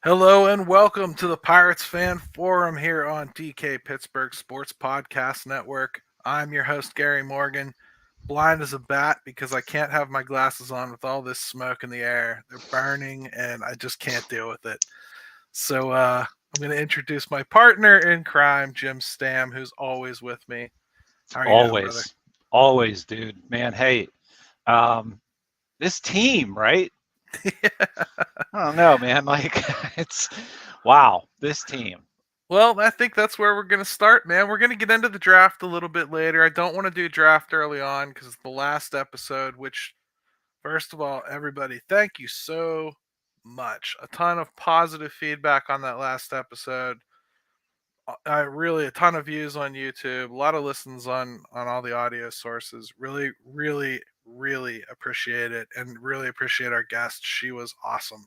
Hello and welcome to the Pirates Fan Forum here on DK Pittsburgh Sports Podcast Network. I'm your host, Gary Morgan, blind as a bat because I can't have my glasses on with all this smoke in the air. They're burning and I just can't deal with it. So I'm going to introduce my partner in crime, Jim Stam, who's always with me. How are you doing, brother? Always, dude. Man, hey, um, this team, right? I don't know, man. Like, it's wow, this team. Well, I think that's where we're going to start, man. We're going to get into the draft a little bit later. I don't want to do draft early on because it's the last episode, which, first of all, everybody, thank you so much. A ton of positive feedback on that last episode. I really a ton of views on YouTube, a lot of listens on all the audio sources. Really appreciate it and really appreciate our guest. She was awesome.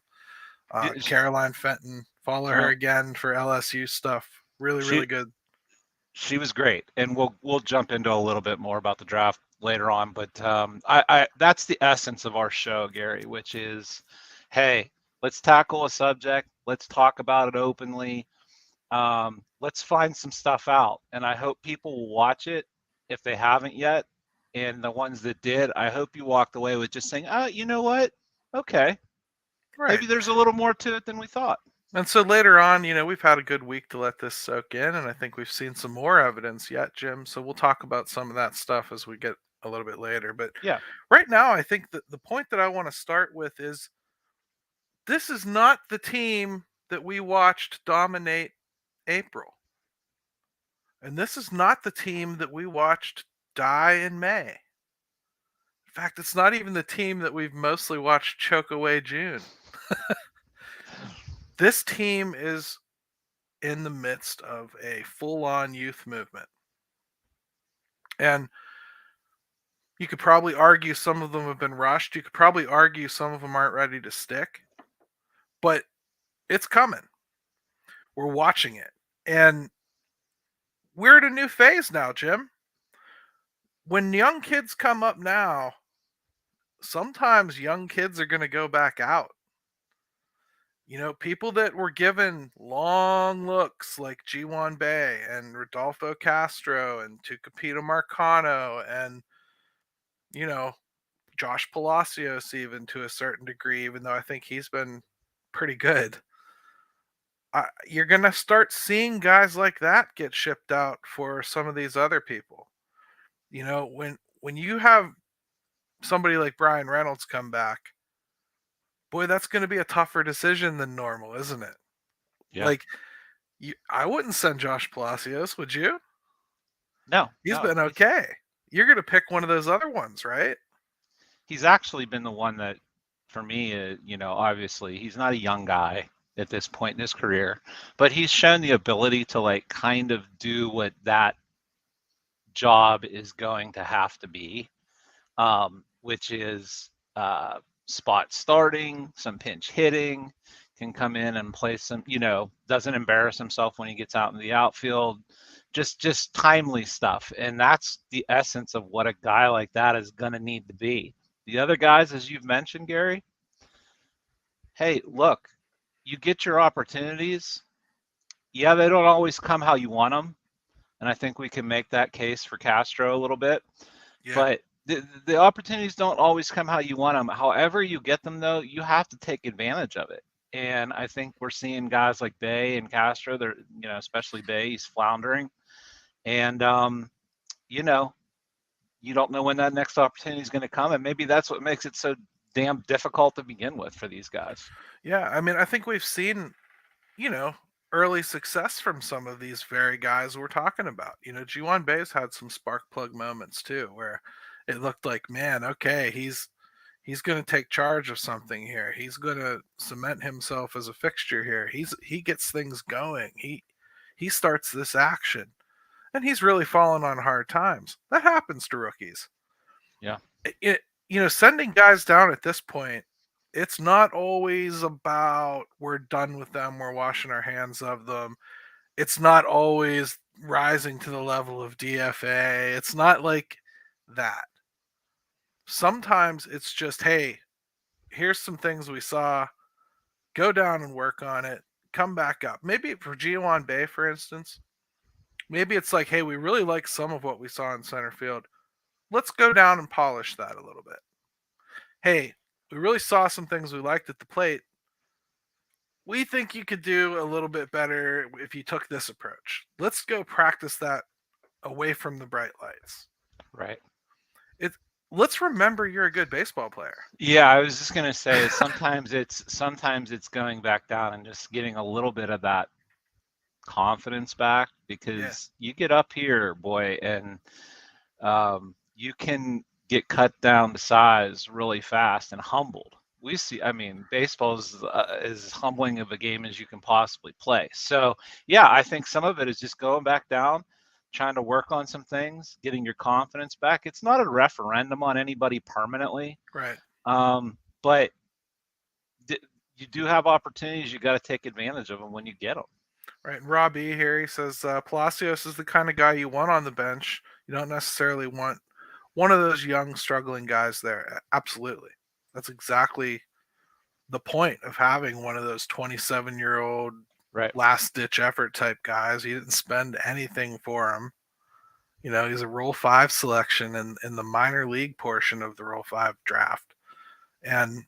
She, Caroline Fenton, follow her well, again for LSU stuff. Really she good. she was great, and we'll jump into a little bit more about the draft later on. But I that's the essence of our show, Gary, which is, hey, let's tackle a subject, let's talk about it openly. Let's find some stuff out, and I hope people will watch it if they haven't yet. And the ones that did, I hope you walked away with just saying, "Oh, you know what? Okay, Right. maybe there's a little more to it than we thought." And so later on, we've had a good week to let this soak in, and I think we've seen some more evidence yet, Jim. So we'll talk about some of that stuff as we get a little bit later. But Yeah, right now, I think that the point that I want to start with is this is not the team that we watched dominate April. And this is not the team that we watched die in May. In fact, it's not even the team that we've mostly watched choke away June. This team is in the midst of a full on youth movement. And you could probably argue some of them have been rushed. You could probably argue some of them aren't ready to stick. But it's coming. We're watching it. And we're at a new phase now, Jim. When young kids come up now, sometimes young kids are going to go back out. People that were given long looks like G1 Bay and Rodolfo Castro and Tucapita Marcano and, you know, Josh Palacios, even to a certain degree, even though I think he's been pretty good. You're going to start seeing guys like that get shipped out for some of these other people. When you have somebody like Brian Reynolds come back, boy, that's going to be a tougher decision than normal, isn't it? yeah. Like, I wouldn't send Josh Palacios, would you? No, He's no. been okay. You're going to pick one of those other ones, right? He's actually been the one that, for me, obviously he's not a young guy at this point in his career, but he's shown the ability to like kind of do what that job is going to have to be, which is spot starting, some pinch hitting, can come in and play some, doesn't embarrass himself when he gets out in the outfield, just timely stuff. And that's the essence of what a guy like that is going to need to be. The other guys, as you've mentioned, Gary, hey, look, you get your opportunities. Yeah, they don't always come how you want them. And I think we can make that case for Castro a little bit. Yeah. But the opportunities don't always come how you want them. However you get them, though, you have to take advantage of it. And I think we're seeing guys like Bay and Castro. They're, especially Bay, he's floundering. And you know, you don't know when that next opportunity is going to come, and maybe that's what makes it so damn difficult to begin with for these guys. Yeah. I mean, I think we've seen, you know, early success from some of these very guys we're talking about. G1 Bay's had some spark plug moments too, where it looked like, man, okay, he's going to take charge of something here. He's going to cement himself as a fixture here. He gets things going. He starts this action, and he's really fallen on hard times. That happens to rookies. Yeah. Sending guys down at this point, it's not always about we're done with them, we're washing our hands of them. It's not always rising to the level of DFA. It's not like that. Sometimes it's just, hey, here's some things we saw. Go down and work on it. come back up. Maybe for G1 Bay, for instance, maybe it's like, hey, we really like some of what we saw in center field. Let's go down and polish that a little bit. Hey, we really saw some things we liked at the plate. We think you could do a little bit better if you took this approach. Let's go practice that away from the bright lights. Right. It let's remember you're a good baseball player. Yeah, I was just gonna say sometimes it's going back down and just getting a little bit of that confidence back, Yeah, because you get up here, boy, and you can get cut down to size really fast and humbled. We see, I mean, baseball is as humbling of a game as you can possibly play. So, yeah, I think some of it is just going back down, trying to work on some things, getting your confidence back. It's not a referendum on anybody permanently, right. but you do have opportunities. You got to take advantage of them when you get them. Right. And Rob E here, he says Palacios is the kind of guy you want on the bench. You don't necessarily want one of those young, struggling guys there. Absolutely. That's exactly the point of having one of those 27-year-old Right. last ditch effort type guys. He didn't spend anything for him. You know, he's a Rule 5 selection in the minor league portion of the Rule 5 draft. And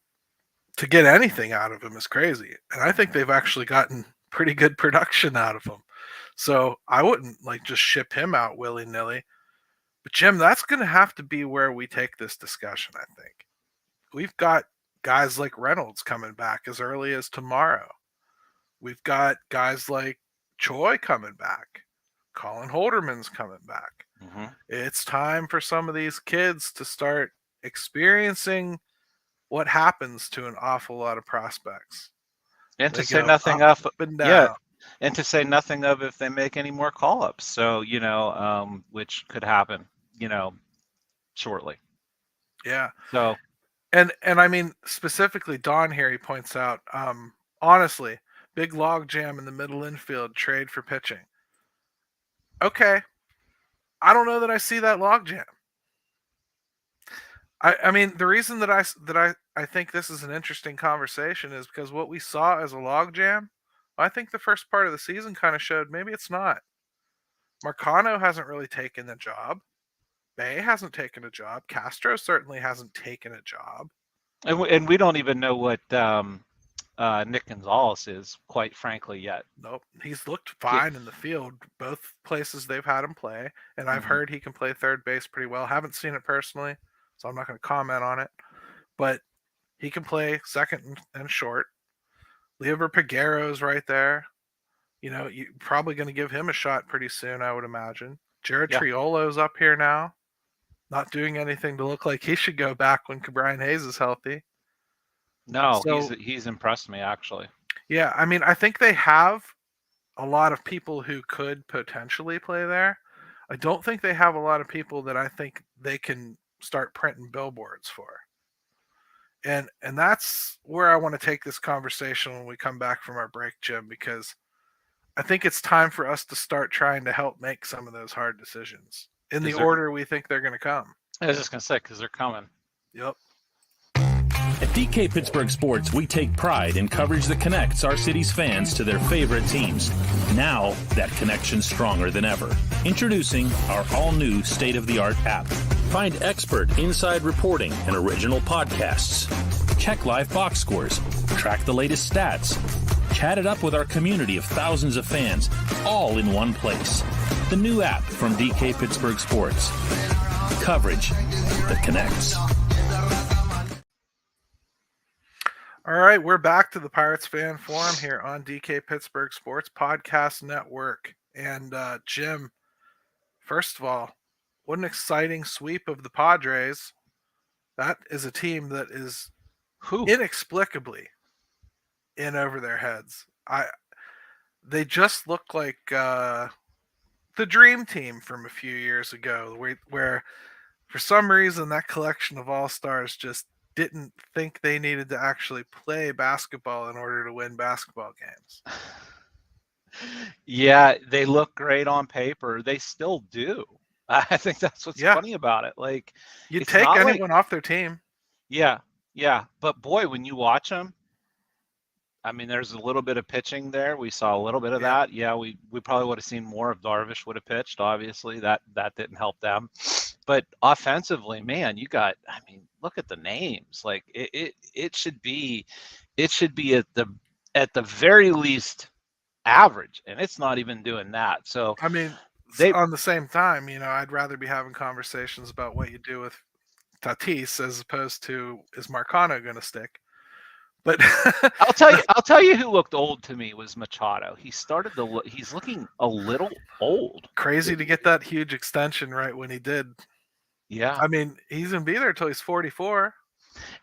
to get anything out of him is crazy. And I think they've actually gotten pretty good production out of him. So I wouldn't like just ship him out willy nilly. But Jim, that's going to have to be where we take this discussion, I think. We've got guys like Reynolds coming back as early as tomorrow. We've got guys like Choi coming back. Colin Holderman's coming back. Mm-hmm. It's time for some of these kids to start experiencing what happens to an awful lot of prospects. And They to say go nothing up of, and yeah, down. and to say nothing of if they make any more call-ups. So, which could happen, shortly. Yeah. So, And I mean specifically Don here he points out, honestly, big log jam in the middle infield, trade for pitching. Okay. I don't know that I see that log jam. I mean the reason that I think this is an interesting conversation is because what we saw as a log jam, I think the first part of the season kind of showed maybe it's not. Marcano hasn't really taken the job. Bay hasn't taken a job. Castro certainly hasn't taken a job. and we don't even know what Nick Gonzalez is, quite frankly, yet. Nope. He's looked fine in the field, both places they've had him play. And I've Mm-hmm. heard he can play third base pretty well. Haven't seen it personally, so I'm not going to comment on it. But he can play second and short. Leover Peguero's right there. You know, you're probably going to give him a shot pretty soon, I would imagine. Jared Yeah. Triolo's up here now, not doing anything to look like he should go back when Brian Hayes is healthy. No, So, he's impressed me, actually. yeah, I mean, I think they have a lot of people who could potentially play there. I don't think they have a lot of people that I think they can start printing billboards for. And that's where I want to take this conversation when we come back from our break, Jim, because I think it's time for us to start trying to help make some of those hard decisions in the Because they're, order we think they're going to come. I was just gonna say, because they're coming. Yep. At DK Pittsburgh Sports, we take pride in coverage that connects our city's fans to their favorite teams. Now, that connection's stronger than ever. Introducing our all-new state-of-the-art app. Find expert inside reporting and original podcasts. Check live box scores. Track the latest stats. Chat it up with our community of thousands of fans, all in one place. The new app from DK Pittsburgh Sports. Coverage that connects. All right, we're back to the Pirates Fan Forum here on DK Pittsburgh Sports Podcast Network. And Jim, first of all, what an exciting sweep of the Padres. That is a team that is Who? inexplicably in over their heads. They just look like the dream team from a few years ago, where for some reason that collection of all-stars just didn't think they needed to actually play basketball in order to win basketball games. Yeah, they look great on paper. They still do. I think that's what's Yeah. funny about it. Like, You'd it's take not anyone off their team. yeah, yeah. But boy, when you watch them, I mean, there's a little bit of pitching there. We saw a little bit of Yeah. that. Yeah, we probably would have seen more if Darvish would have pitched. Obviously, that didn't help them. But offensively, man, you got. I mean, look at the names. Like it should be at the very least average, and it's not even doing that. So I mean, they. on the same time, I'd rather be having conversations about what you do with Tatis as opposed to is Marcano going to stick. But I'll tell you who looked old to me was Machado. He's looking a little old. crazy to get that huge extension right when he did. Yeah. I mean, he's going to be there until he's 44.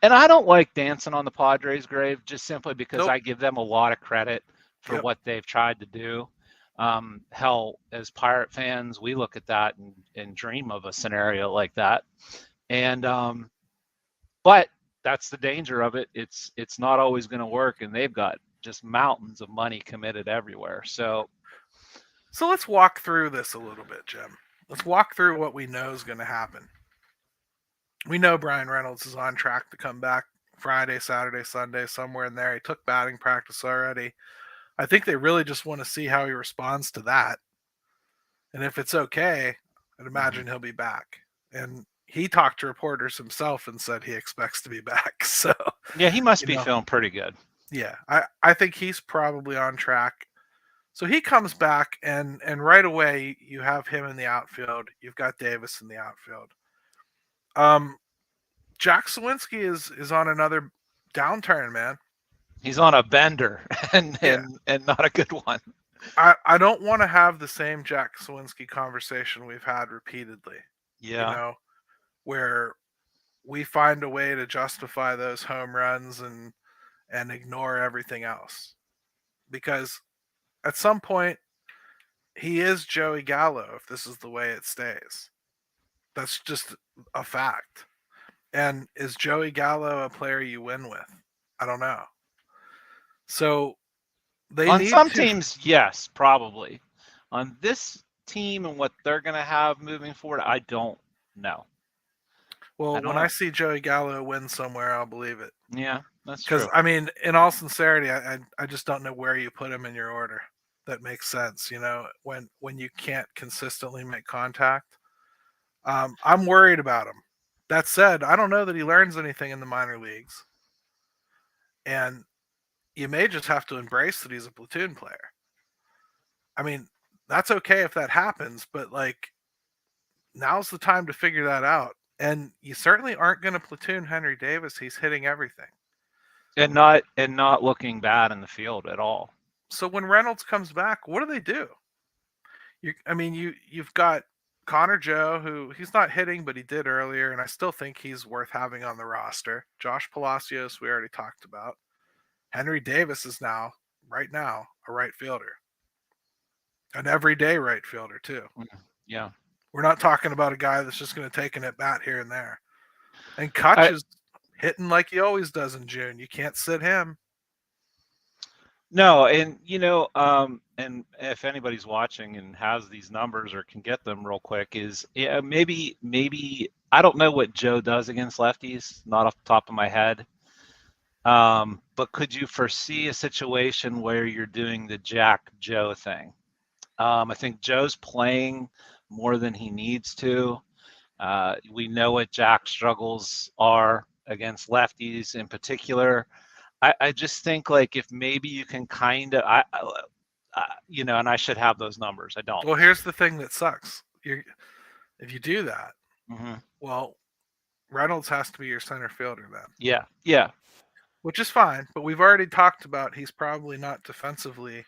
And I don't like dancing on the Padres' grave just simply because Nope. I give them a lot of credit for Yep. what they've tried to do. Hell, as Pirate fans, we look at that and dream of a scenario like that. And but that's the danger of it. It's not always going to work, and they've got just mountains of money committed everywhere. So let's walk through this a little bit, Jim. Let's walk through what we know is going to happen. We know Brian Reynolds is on track to come back Friday, Saturday, Sunday, somewhere in there. He took batting practice already. I think they really just want to see how he responds to that. And if it's okay, I'd imagine he'll be back. And he talked to reporters himself and said he expects to be back. So yeah, he must be feeling pretty good. Yeah, I think he's probably on track. So he comes back, and right away you have him in the outfield. You've got Davis in the outfield. Jack Sawinski is on another downturn, man. He's on a bender and Yeah. and not a good one. I don't want to have the same Jack Sawinski conversation we've had repeatedly. Yeah. Where we find a way to justify those home runs and ignore everything else. Because at some point he is Joey Gallo if this is the way it stays. That's just a fact. And is Joey Gallo a player you win with? I don't know. So they On need some to, teams, yes, probably. On this team and what they're going to have moving forward, I don't know. Well, when I see Joey Gallo win somewhere, I'll believe it. Yeah, that's true. Because I mean, in all sincerity, I just don't know where you put him in your order. That makes sense, when you can't consistently make contact. I'm worried about him. That said, I don't know that he learns anything in the minor leagues, and you may just have to embrace that he's a platoon player. I mean, that's okay if that happens, but like, now's the time to figure that out. And you certainly aren't going to platoon Henry Davis. He's hitting everything. And not looking bad in the field at all. So when Reynolds comes back, what do? You've got Connor Joe, who he's not hitting, but he did earlier, and I still think he's worth having on the roster. Josh Palacios, we already talked about. Henry Davis is right now, a right fielder. An everyday right fielder, too. Yeah. We're not talking about a guy that's just going to take an at bat here and there. And Kutch is hitting like he always does in June. You can't sit him. No, and and if anybody's watching and has these numbers or can get them real quick, maybe I don't know what Joe does against lefties, not off the top of my head. But could you foresee a situation where you're doing the Jack Joe thing? I think Joe's playing more than he needs to. We know what Jack's struggles are against lefties in particular. I just think like if maybe you can kind of, and I should have those numbers. I don't. Well, here's the thing that sucks. If you do that, well, Reynolds has to be your center fielder then. Yeah. Which is fine, but we've already talked about he's probably not defensively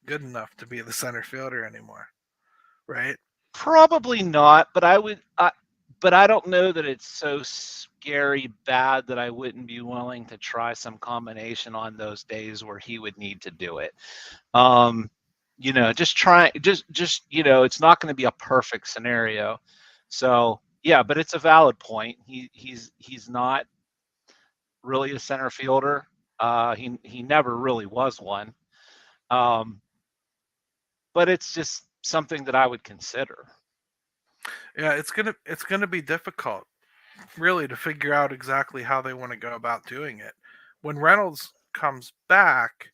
good enough to be the center fielder anymore, right? Probably not, but but I don't know that it's so scary bad that I wouldn't be willing to try some combination on those days where he would need to do it. Just it's not going to be a perfect scenario. So yeah, but it's a valid point. He's not really a center fielder. He never really was one. But it's just something that I would consider. Yeah, it's gonna be difficult, really, to figure out exactly how they want to go about doing it. When Reynolds comes back,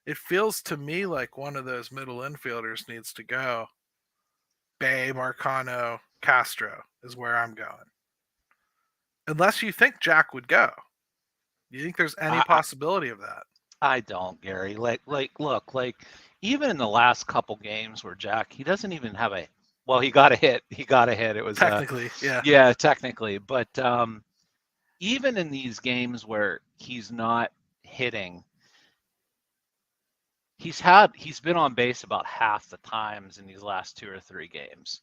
it feels to me like one of those middle infielders needs to go. Bay, Marcano, Castro is where I'm going. Unless you think Jack would go. Do you think there's any possibility of that? I don't, Gary. Look, even in the last couple games where Jack, he doesn't even have he got a hit. He got a hit. It was technically, yeah, technically. But even in these games where he's not hitting, he's been on base about half the times in these last 2 or 3 games.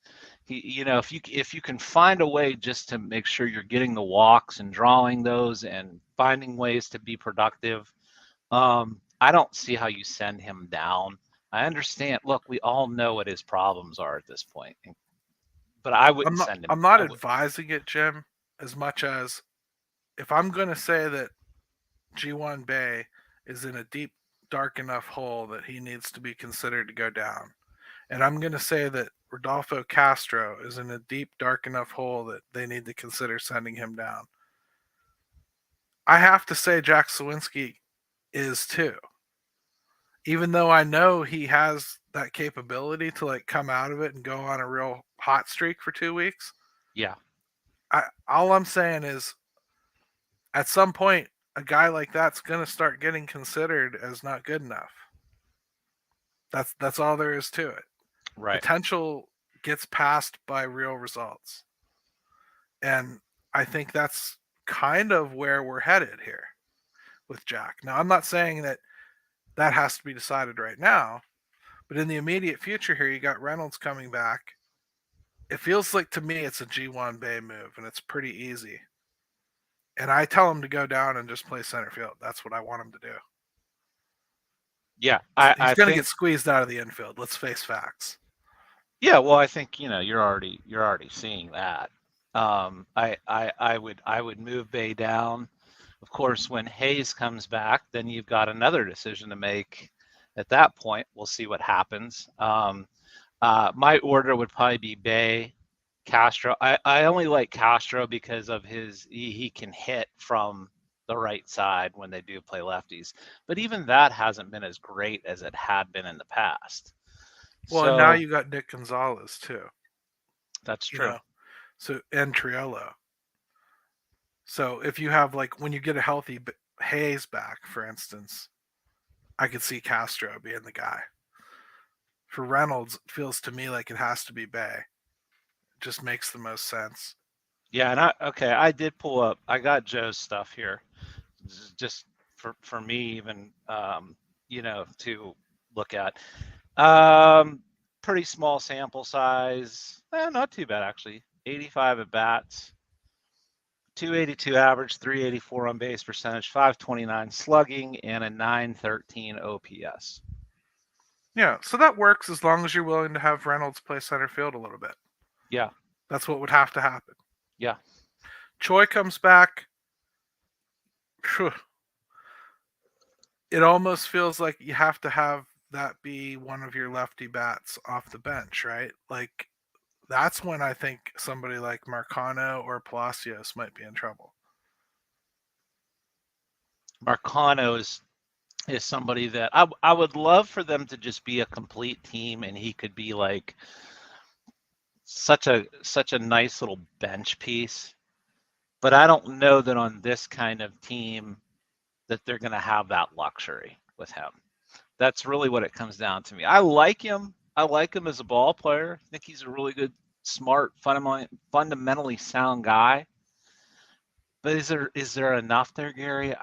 If you can find a way just to make sure you're getting the walks and drawing those and finding ways to be productive, I don't see how you send him down. I understand. Look, we all know what his problems are at this point, but I wouldn't send him. I'm not advising it, Jim, as much as if I'm going to say that G1 Bay is in a deep, dark enough hole that he needs to be considered to go down, and I'm going to say that Rodolfo Castro is in a deep, dark enough hole that they need to consider sending him down, I have to say Jack Sawinski is too. Even though I know he has that capability to like come out of it and go on a real hot streak for 2 weeks. Yeah. All I'm saying is at some point a guy like that's going to start getting considered as not good enough. That's all there is to it. Right. Potential gets passed by real results. And I think that's kind of where we're headed here with Jack. Now, I'm not saying that has to be decided right now, but in the immediate future here, you got Reynolds coming back. It feels like to me it's a G1 Bay move, and it's pretty easy. And I tell him to go down and just play center field. That's what I want him to do. Yeah, he's going to get squeezed out of the infield. Let's face facts. Yeah, well, I think you're already seeing that. I would move Bay down. Of course, when Hayes comes back, then you've got another decision to make. At that point, we'll see what happens. My order would probably be Bay, Castro. I only like Castro because of he can hit from the right side when they do play lefties. But even that hasn't been as great as it had been in the past. Well, and now you got Nick Gonzalez too. That's true. So and Triolo. So if you have like when you get a healthy Hayes back, for instance, I could see Castro being the guy. For Reynolds, it feels to me like it has to be Bay. It just makes the most sense. Yeah, and I did pull up. I got Joe's stuff here, just for me even to look at. Pretty small sample size. Not too bad actually. 85 at bats. 282 average, 384 on base percentage, 529 slugging, and a 913 OPS. Yeah, so that works as long as you're willing to have Reynolds play center field a little bit. Yeah. That's what would have to happen. Yeah. Choi comes back. It almost feels like you have to have that be one of your lefty bats off the bench, right? Like, that's when I think somebody like Marcano or Palacios might be in trouble. Marcano is somebody that I would love for them to just be a complete team, and he could be like such a nice little bench piece. But I don't know that on this kind of team that they're going to have that luxury with him. That's really what it comes down to me. I like him. I like him as a ball player. I think he's a really good, smart, fundamentally sound guy. But is there enough there, Gary?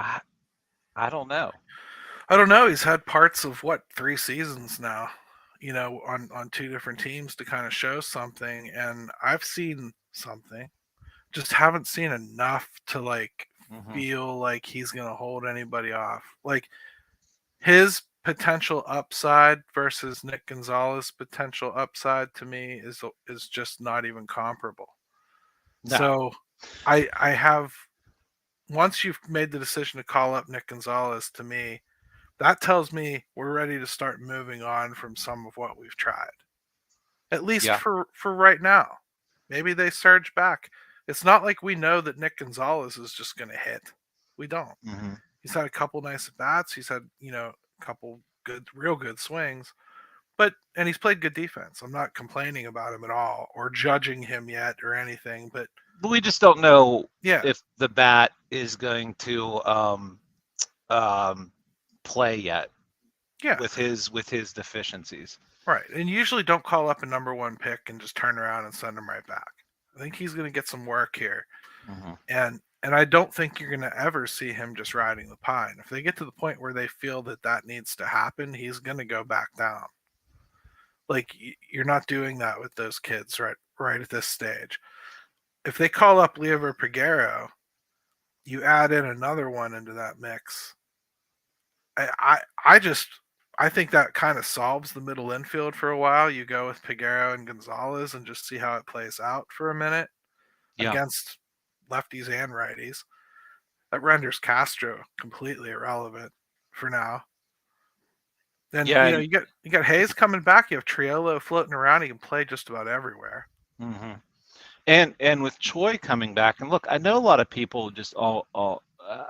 I don't know. I don't know. He's had parts of 3 seasons now, on 2 different teams to kind of show something. And I've seen something, just haven't seen enough to feel like he's going to hold anybody off. Like his potential upside versus Nick Gonzalez potential upside to me is just not even comparable. No. So I have, once you've made the decision to call up Nick Gonzalez, to me, that tells me we're ready to start moving on from some of what we've tried. At least for right now. Maybe they surge back. It's not like we know that Nick Gonzalez is just going to hit. We don't. Mm-hmm. He's had a couple nice at bats. He's had, a couple good, real good swings. And he's played good defense. I'm not complaining about him at all or judging him yet or anything. But But we just don't know yeah, if the bat is going to um, play yet yeah, with his deficiencies. right. And you usually don't call up a number one pick and just turn around and send him right back. I think he's going to get some work here, Mm-hmm. and I don't think you're going to ever see him just riding the pine. If they get to the point where they feel that needs to happen, he's going to go back down. Like you're not doing that with those kids right at this stage. If they call up Leover Piguero, you add in another one into that mix. I just I think that kind of solves the middle infield for a while. You go with Piguero and Gonzalez and just see how it plays out for a minute Yeah. against lefties and righties. That renders Castro completely irrelevant for now. Then Yeah. And, you got Hayes coming back. You have Triolo floating around. He can play just about everywhere. mm-hmm. And with Choi coming back, and look, I know a lot of people just all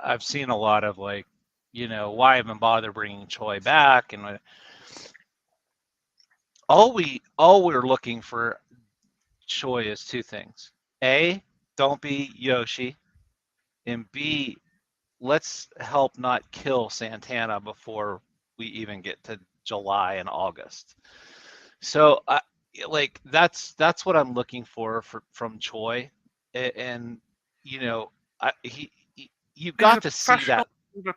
I've seen a lot of like, why even bother bringing Choi back? And all we're looking for Choi is two things: A, don't be Yoshi, and B, let's help not kill Santana before we even get to July and August. So like that's what I'm looking for from Choi, and you He's got a to see that.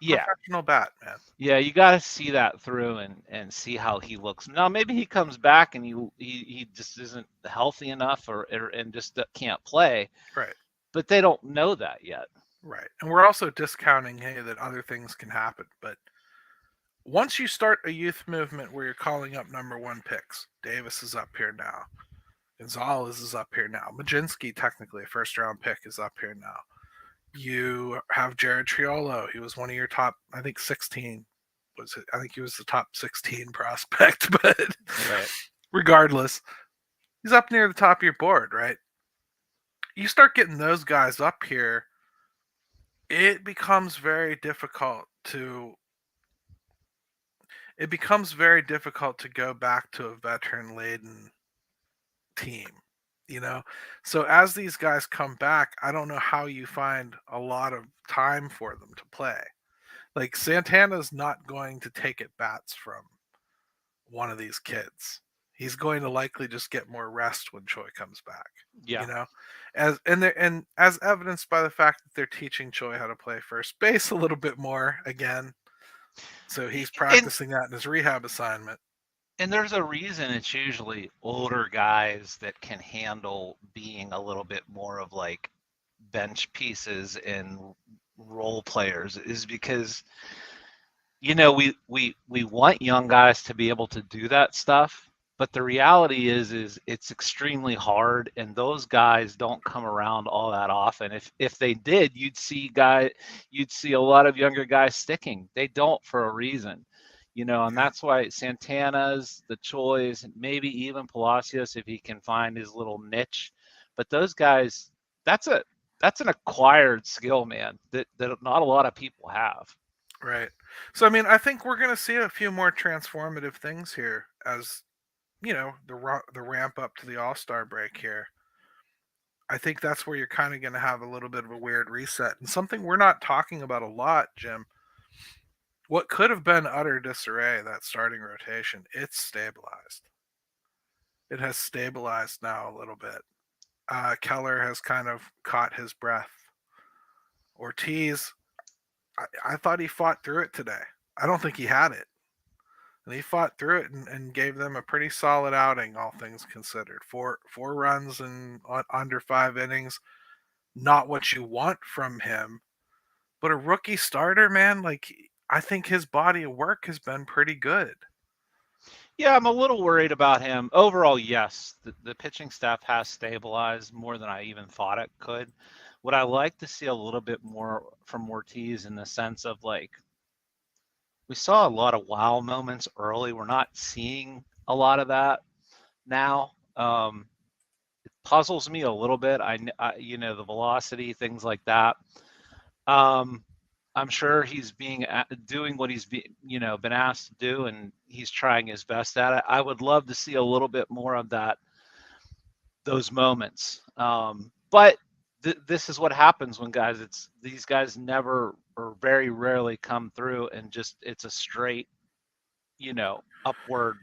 Yeah, professional bat man. yeah, you got to see that through and see how he looks. Now maybe he comes back and he just isn't healthy enough or and just can't play, Right. but they don't know that yet. Right. And we're also discounting, hey, that other things can happen. But once you start a youth movement where you're calling up number one picks, Davis is up here now. Gonzalez is up here now. Majinski, technically a first round pick, is up here now. You have Jared Triolo. He was one of your top, I think, 16. Was it? I think he was the top 16 prospect. But Right. regardless, he's up near the top of your board, right? You start getting those guys up here, it becomes very difficult to go back to a veteran laden team, you know? So as these guys come back, I don't know how you find a lot of time for them to play. Like Santana's not going to take at bats from one of these kids. He's going to likely just get more rest when Choi comes back. Yeah. You know, and as evidenced by the fact that they're teaching Choi how to play first base a little bit more again. So he's And practicing that in his rehab assignment. and there's a reason it's usually older guys that can handle being a little bit more of like bench pieces and role players is because we want young guys to be able to do that stuff, but the reality is it's extremely hard, and those guys don't come around all that often. If they did, you'd see a lot of younger guys sticking. They don't for a reason. And Yeah. that's why Santana's, the Choi's, maybe even Palacios if he can find his little niche. But those guys, that's an acquired skill, man, that not a lot of people have. Right. So I mean, I think we're going to see a few more transformative things here as the ramp up to the All Star break here. I think that's where you're kind of going to have a little bit of a weird reset and something we're not talking about a lot, Jim. What could have been utter disarray, that starting rotation, it's stabilized. It has stabilized now a little bit. Keller has kind of caught his breath. Ortiz, I thought he fought through it today. I don't think he had it. And he fought through it and gave them a pretty solid outing, all things considered. Four runs in under 5 innings. Not what you want from him, but a rookie starter, man. Like I think his body of work has been pretty good. Yeah, I'm a little worried about him. Overall, yes, the pitching staff has stabilized more than I even thought it could. Would I like to see a little bit more from Ortiz in the sense of like we saw a lot of wow moments early. We're not seeing a lot of that now. It puzzles me a little bit. The velocity, things like that. Um, I'm sure he's doing what he's been asked to do, and he's trying his best at it. I would love to see a little bit more of those moments. But this is what happens when these guys never or very rarely come through, and just it's a straight, upward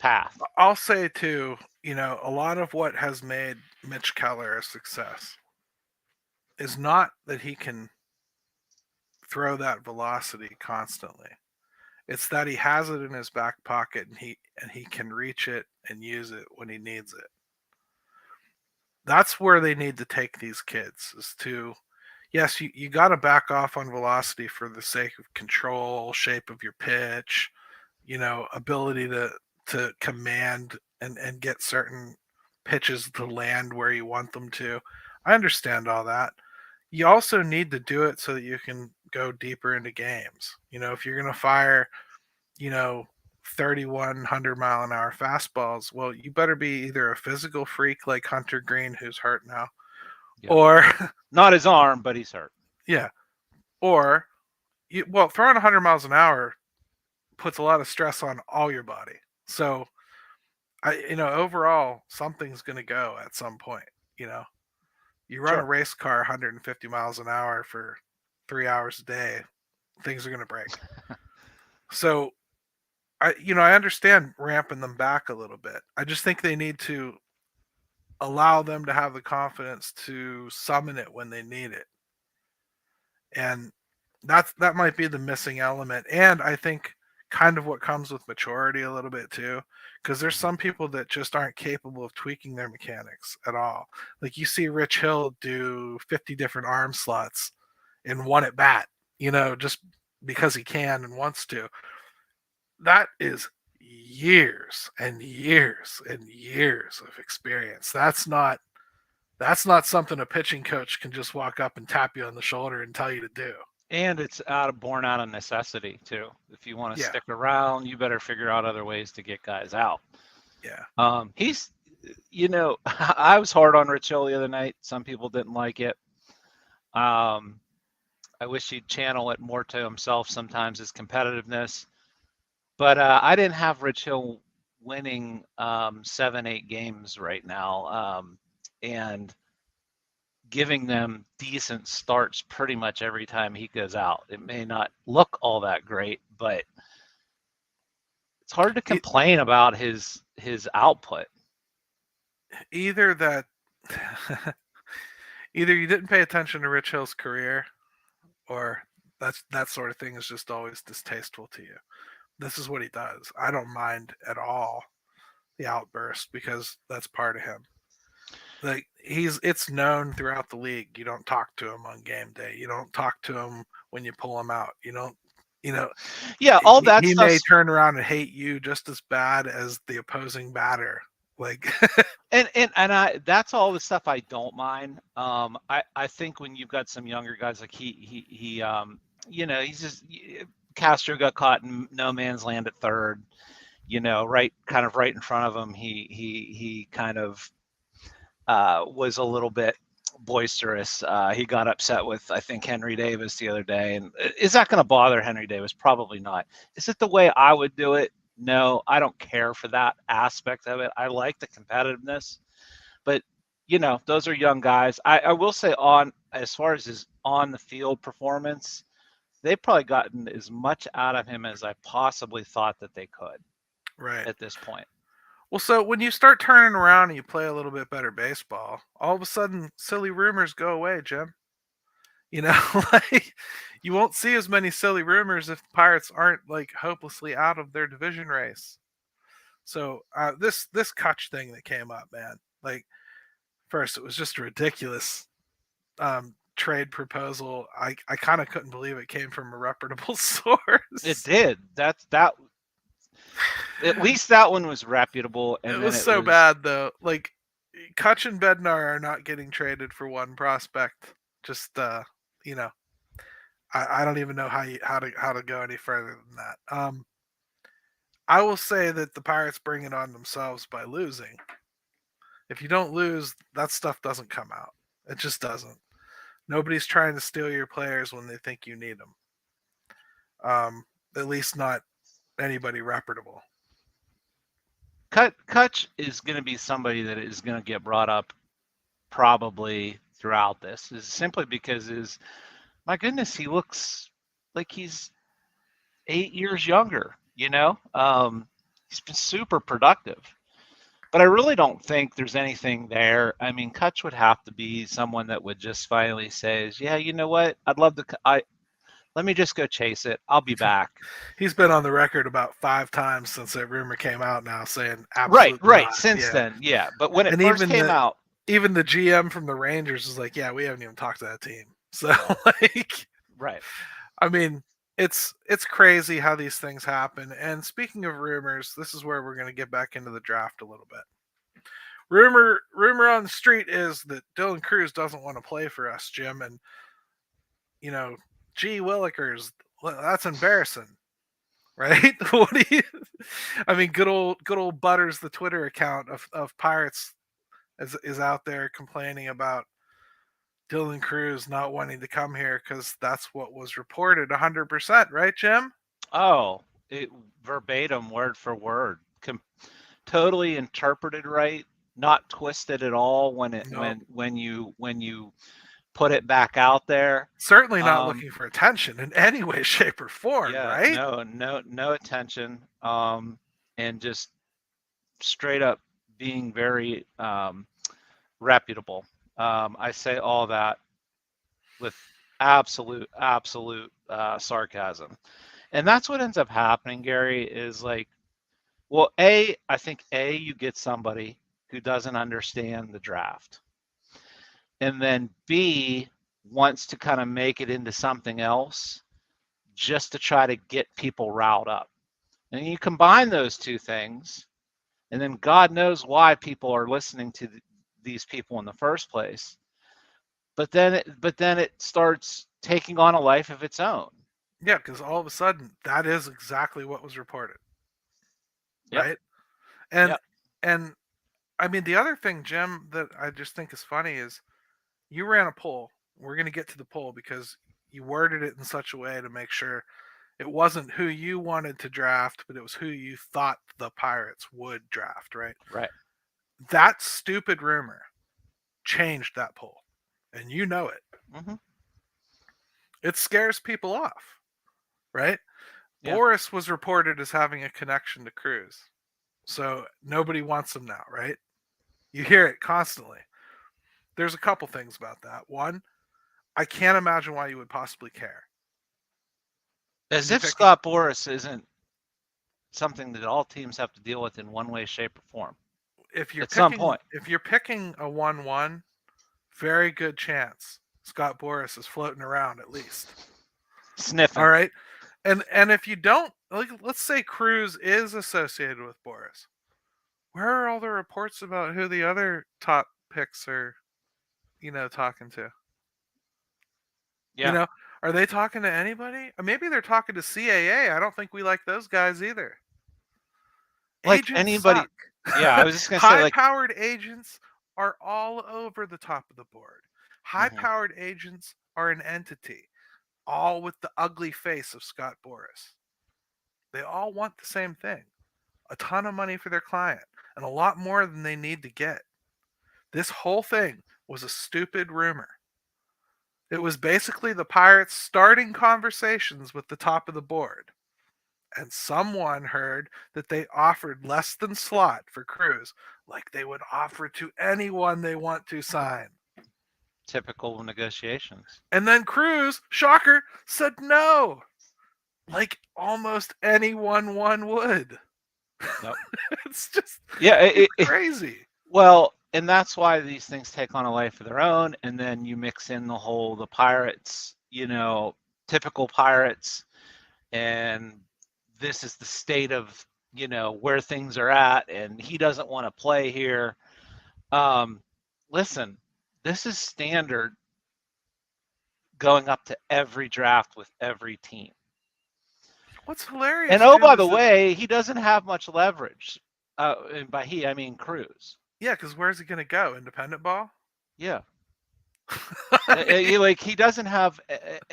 path. I'll say too, a lot of what has made Mitch Keller a success is not that he can throw that velocity constantly. It's that he has it in his back pocket and he can reach it and use it when he needs it. That's where they need to take these kids is to yes, you got to back off on velocity for the sake of control, shape of your pitch, ability to command and get certain pitches to land where you want them to. I understand all that. You also need to do it so that you can go deeper into games. If you're going to fire, you know, 3,100 mile an hour fastballs, well, you better be either a physical freak like Hunter Green, who's hurt now, Yep. or Not his arm, but he's hurt. yeah, or throwing 100 miles an hour puts a lot of stress on all your body. So, overall, something's going to go at some point. You run a Sure. race car 150 miles an hour for 3 hours a day, things are going to break. So, I understand ramping them back a little bit. I just think they need to allow them to have the confidence to summon it when they need it. And that might be the missing element. And I think kind of what comes with maturity a little bit too, because there's some people that just aren't capable of tweaking their mechanics at all. Like you see Rich Hill do 50 different arm slots in one at bat, just because he can and wants to. That is years and years and years of experience. That's not something a pitching coach can just walk up and tap you on the shoulder and tell you to do. And it's born out of necessity too. If you want to Yeah. stick around, you better figure out other ways to get guys out. Yeah. He's, I was hard on Rich Hill the other night. Some people didn't like it. I wish he'd channel it more to himself sometimes, his competitiveness. But I didn't have Rich Hill winning 7-8 games right now, and giving them decent starts pretty much every time he goes out. It may not look all that great, but it's hard to complain about his output. Either that either you didn't pay attention to Rich Hill's career, or that sort of thing is just always distasteful to you. This is what he does. I don't mind at all the outburst because that's part of him. Like it's known throughout the league. You don't talk to him on game day. You don't talk to him when you pull him out. You don't, Yeah, all that he stuff. may turn around and hate you just as bad as the opposing batter. Like, and I that's all the stuff I don't mind. I think when you've got some younger guys like he he's just Castro got caught in no man's land at third. Right in front of him. He kind of was a little bit boisterous. He got upset with, I think, Henry Davis the other day. And is that going to bother Henry Davis? Probably not. Is it the way I would do it? No, I don't care for that aspect of it. I like the competitiveness. But, those are young guys. I will say as far as his on the field performance, they've probably gotten as much out of him as I possibly thought that they could right at this point. Well, so when you start turning around and you play a little bit better baseball, all of a sudden silly rumors go away, Jim. Like you won't see as many silly rumors if the Pirates aren't like hopelessly out of their division race. So this Kutch thing that came up, man. Like first, it was just a ridiculous trade proposal. I kind of couldn't believe it came from a reputable source. It did. That at least that one was reputable. And it was so bad though. Like Kutch and Bednar are not getting traded for one prospect. Just I don't even know how to go any further than that. I will say that the Pirates bring it on themselves by losing. If you don't lose, that stuff doesn't come out. It just doesn't. Nobody's trying to steal your players when they think you need them. At least not anybody reputable. Kutch is going to be somebody that is going to get brought up probably throughout this, is simply because my goodness, he looks like he's 8 years younger. He's been super productive. But I really don't think there's anything there. I mean, Kutch would have to be someone that would just finally say, yeah, you know what? I'd love to. Let me just go chase it. I'll be back. He's been on the record about 5 times since that rumor came out now saying absolutely Right. not. Since then, yeah. But when it And first came out, even the GM from the Rangers is like, yeah, we haven't even talked to that team. So right. I mean, it's crazy how these things happen. And speaking of rumors, this is where we're going to get back into the draft a little bit. Rumor on the street is that Dylan Cruz doesn't want to play for us, Jim, and gee Willikers, that's embarrassing, right? What do you? I mean, good old Butters, the Twitter account of Pirates, is out there complaining about Dylan Cruz not wanting to come here because that's what was reported 100%, right, Jim? Oh, verbatim, word for word, totally interpreted right, not twisted at all when you put it back out there. Certainly not looking for attention in any way, shape, or form, yeah, right? No attention, and just straight up being very reputable. I say all that with absolute sarcasm. And that's what ends up happening, Gary, is like, well, I think you get somebody who doesn't understand the draft. And then B, wants to kind of make it into something else just to try to get people riled up. And you combine those two things, and then God knows why people are listening to these people in the first place. But then it starts taking on a life of its own. Yeah, because all of a sudden, that is exactly what was reported, Yep. right? And yep. and I mean, the other thing, Jim, that I just think is funny is you ran a poll. We're going to get to the poll because you worded it in such a way to make sure it wasn't who you wanted to draft, but it was who you thought the Pirates would draft, right? Right. That stupid rumor changed that poll, and you know it. Mm-hmm. It scares people off, right? Yeah. Boris was reported as having a connection to Cruz, so nobody wants him now, right? You hear it constantly. There's a couple things about that. One, I can't imagine why you would possibly care. As if Scott Boris isn't something that all teams have to deal with in one way, shape, or form. If you're at some point, if you're picking a 1-1, very good chance Scott Boris is floating around at least. Sniffing. All right. And if you don't, like, let's say Cruz is associated with Boris. Where are all the reports about who the other top picks are, talking to? Yeah. Are they talking to anybody? Maybe they're talking to CAA. I don't think we like those guys either. Like Agents anybody. Suck. Yeah, I was just going to say, like, high-powered agents are all over the top of the board. High-powered agents are an entity, all with the ugly face of Scott Boris. They all want the same thing, a ton of money for their client, and a lot more than they need to get. This whole thing was a stupid rumor. It was basically the Pirates starting conversations with the top of the board. And someone heard that they offered less than slot for Cruz, like they would offer to anyone they want to sign. Typical negotiations. And then Cruz, shocker, said no. Like almost anyone would. Yep. It's just crazy. Well, and that's why these things take on a life of their own. And then you mix in the Pirates, typical Pirates, and this is the state of, where things are at, and he doesn't want to play here. Listen, this is standard going up to every draft with every team. What's hilarious, and Jim, by the way, he doesn't have much leverage. And by he, I mean Cruz. Yeah, because where's he going to go? Independent ball? Yeah. He doesn't have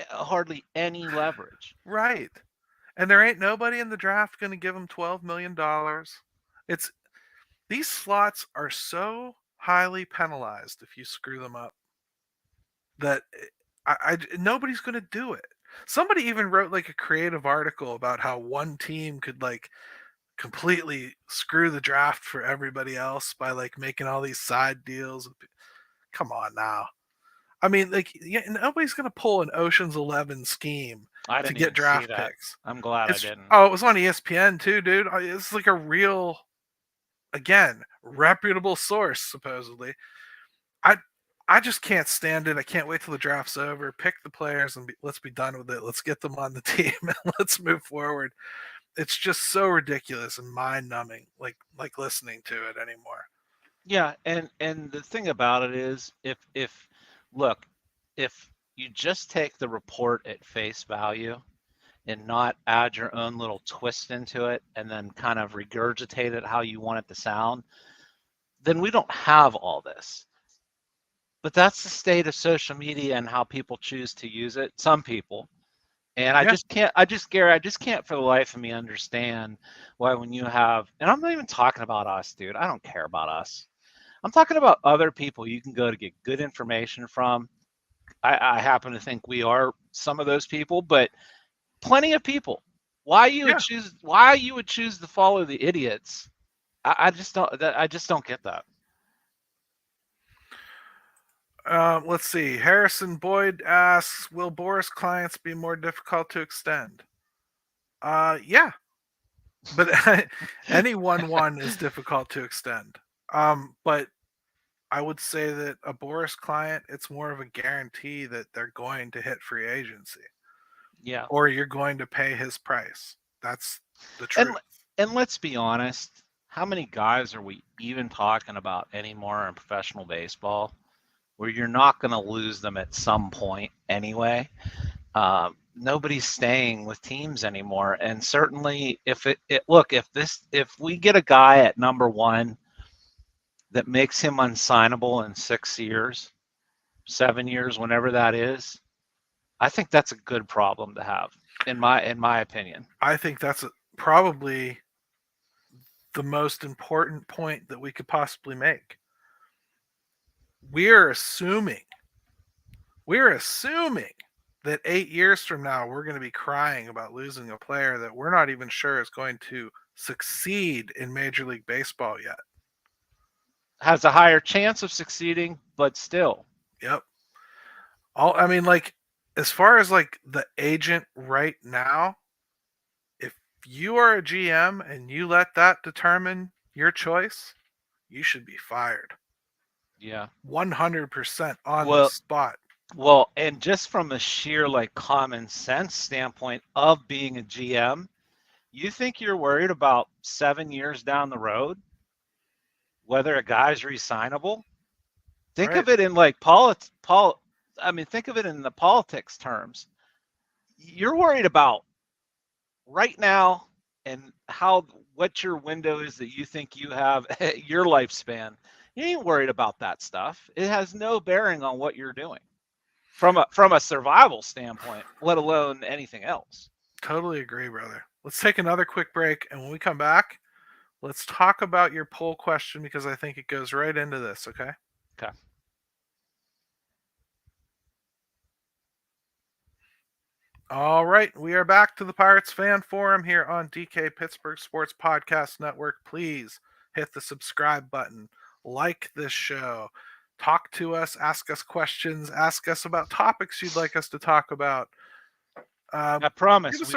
hardly any leverage. Right. And there ain't nobody in the draft going to give him $12 million. It's these slots are so highly penalized if you screw them up that nobody's going to do it. Somebody even wrote like a creative article about how one team could like completely screw the draft for everybody else by like making all these side deals. Come on now. I mean, like, yeah, nobody's going to pull an Ocean's 11 scheme I to didn't get even see draft that. picks. I'm glad I It's didn't. oh, it was on ESPN too, dude. It's like a real, again, reputable source supposedly. I I just can't stand it. I can't wait till the draft's over. Pick the players and let's be done with it. Let's get them on the team and let's move forward. It's just so ridiculous and mind numbing, like listening to it anymore. Yeah, and the thing about it is, if look, if you just take the report at face value and not add your own little twist into it and then kind of regurgitate it how you want it to sound, then we don't have all this. But that's the state of social media and how people choose to use it. Some people. And Yeah, Gary, I just can't for the life of me understand why when you have, and I'm not even talking about us, dude. I don't care about us. I'm talking about other people you can go to get good information from. I happen to think we are some of those people, but plenty of people. yeah. Why you would choose to follow the idiots? I just don't get that. Let's see. Harrison Boyd asks, "Will Boris clients be more difficult to extend?" Yeah, but any one is difficult to extend. But I would say that a Boris client, it's more of a guarantee that they're going to hit free agency Yeah. or you're going to pay his price. That's the And truth. and let's be honest, how many guys are we even talking about anymore in professional baseball where you're not going to lose them at some point anyway? Nobody's staying with teams anymore, and certainly if we get a guy at number one that makes him unsignable in 6 years, 7 years, whenever that is, I think that's a good problem to have, in my opinion. I think that's probably the most important point that we could possibly make. We're assuming, we're assuming that 8 years from now, we're going to be crying about losing a player that we're not even sure is going to succeed in Major League Baseball yet. Has a higher chance of succeeding, but still. Yep. I mean, like, as far as like the agent right now, if you are a GM and you let that determine your choice, you should be fired. Yeah. 100% on the Well, spot. well, and just from a sheer like common sense standpoint of being a GM, you think you're worried about 7 years down the road whether a guy's resignable? Think Right. of it in like I mean, think of it in the politics terms. You're worried about right now and how what your window is that you think you have your lifespan. You ain't worried about that stuff. It has no bearing on what you're doing from a survival standpoint, let alone anything else. Totally agree, brother. Let's take another quick break. And when we come back, let's talk about your poll question because I think it goes right into this, okay? Okay. All right, we are back to the Pirates Fan Forum here on DK Pittsburgh Sports Podcast Network. Please hit the subscribe button, like this show, talk to us, ask us questions, ask us about topics you'd like us to talk about. I Give promise us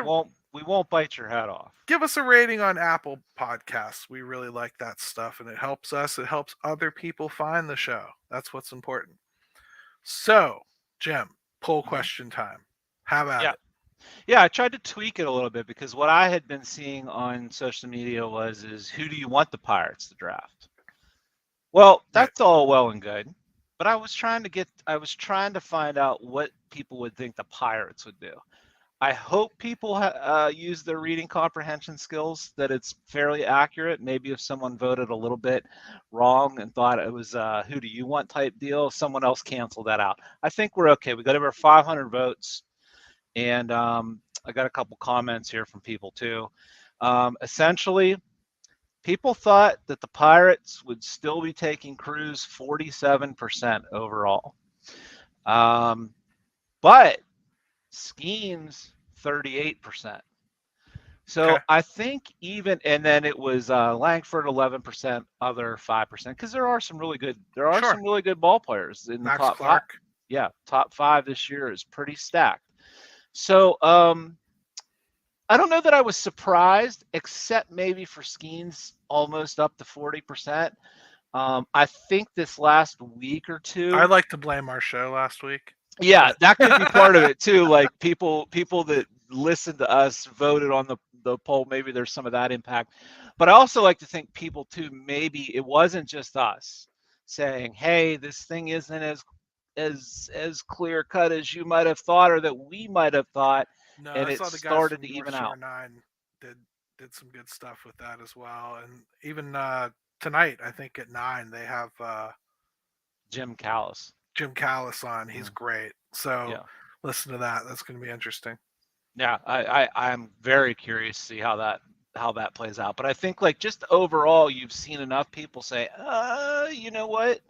we won't bite your head off. give us a rating on Apple Podcasts. We really like that stuff, and it helps us. It helps other people find the show. That's what's important. So, Jim, poll question time. Have at Yeah. it. Yeah, I tried to tweak it a little bit because what I had been seeing on social media is who do you want the Pirates to draft? Well, Right. that's all well and good, but I was trying to find out what people would think the Pirates would do. I hope people use their reading comprehension skills, that it's fairly accurate. Maybe if someone voted a little bit wrong and thought it was who do you want type deal, someone else canceled that out. I think we're okay. We got over 500 votes, and I got a couple comments here from people too. Essentially, people thought that the Pirates would still be taking Cruz 47% overall. But Schemes 38%. So Okay. I think even, and then it was Langford 11%, other 5%, because there are some really Sure. good ball players in the Max top five. Clark. Yeah, top five this year is pretty stacked. So I don't know that I was surprised, except maybe for Skeens almost up to 40%. I think this last week or I two, like to blame our show last week. yeah, But that could be part of it too. Like people that listened to us voted on the poll. Maybe there's some of that impact. But I also like to think people too, maybe it wasn't just us saying, hey, this thing isn't as clear cut as you might have thought or that we might have thought, no, and I it saw the guys started from to North even Shore out. 9 did some good stuff with that as well. And even tonight, I think at 9 they have Jim Callis. Jim Callis on. He's great. So Yeah. listen to that. That's going to be interesting. Yeah, I'm very curious to see how that plays out. But I think like just overall, you've seen enough people say, you know what?